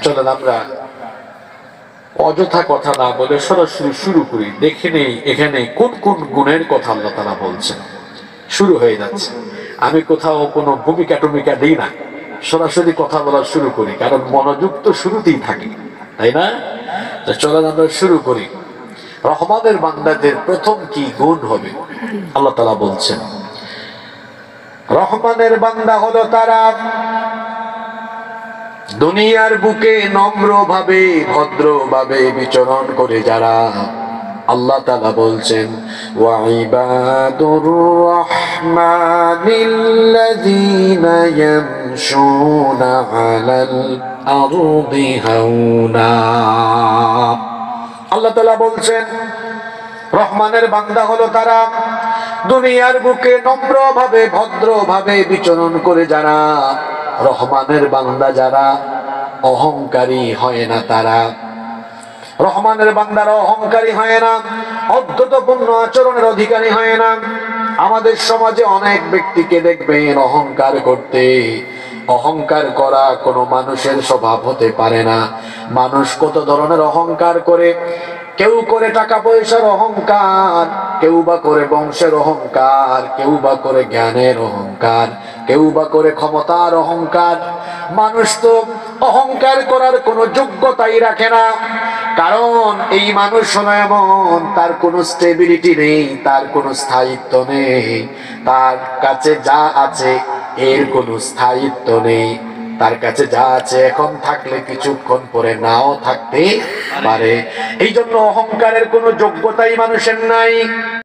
চলেন আমরা অযথা কথা না বলে সরাসরি শুরু করি, দেখে নেই এখানে কোন কোন গুণের কথা আল্লাহ তাআলা বলছেন। শুরু হয়ে যাচ্ছে, আমি কোথাও কোনো ভূমিকা টুমিকা দিই না, সরাসরি কথা বলা শুরু করি, কারণ মনোযোগ তো শুরুতেই থাকে, তাই না? চলেন আমরা শুরু করি। রহমানের বান্দাদের প্রথম কি গুণ হবে? আল্লাহ তাআলা বলছেন, রহমানের বান্দা হলো তারা দুনিয়ার বুকে নম্রভাবে ভদ্রভাবে বিচরণ করে যারা। আল্লাহ তাআলা বলছেন, ওয়া ইবাদুর রহমানিল্লাযীনা ইয়ামশুনা আলাল আরদি হাওনা। আল্লাহ তাআলা বলছেন রহমানের বান্দা হলো তারা দুনিয়ার বুকে নম্রভাবে ভদ্রভাবে বিচরণ করে যারা। রহমানের বান্দা যারা অহংকারী হয় না তারা। রহমানের বান্দারা অহংকারী হয় না, অধ্যতপূর্ণ আচরণের অধিকারী হয় না। আমাদের সমাজে অনেক ব্যক্তিকে দেখবেন অহংকার করতে। অহংকার করা কোনো মানুষের স্বভাব হতে পারে না। মানুষ কত ধরনের অহংকার করে। কেউ করে টাকা পয়সার অহংকার, কেউ বা করে বংশের অহংকার, কেউ বা করে জ্ঞানের অহংকার, কেউ বা করে ক্ষমতার অহংকার। মানুষ তো অহংকার করার কোনো যোগ্যতাই রাখে না, কারণ এই মানুষ হলো এমন, তার কোনো স্টেবিলিটি নেই, তার কোনো স্থায়িত্ব নেই। তার কাছে যা আছে এর কোনো স্থায়িত্ব নেই। তার কাছে যা আছে এখন থাকলে কিছুক্ষণ পরে নাও থাকতে পারে। এই জন্য অহংকারের কোনো যোগ্যতাই মানুষের নাই।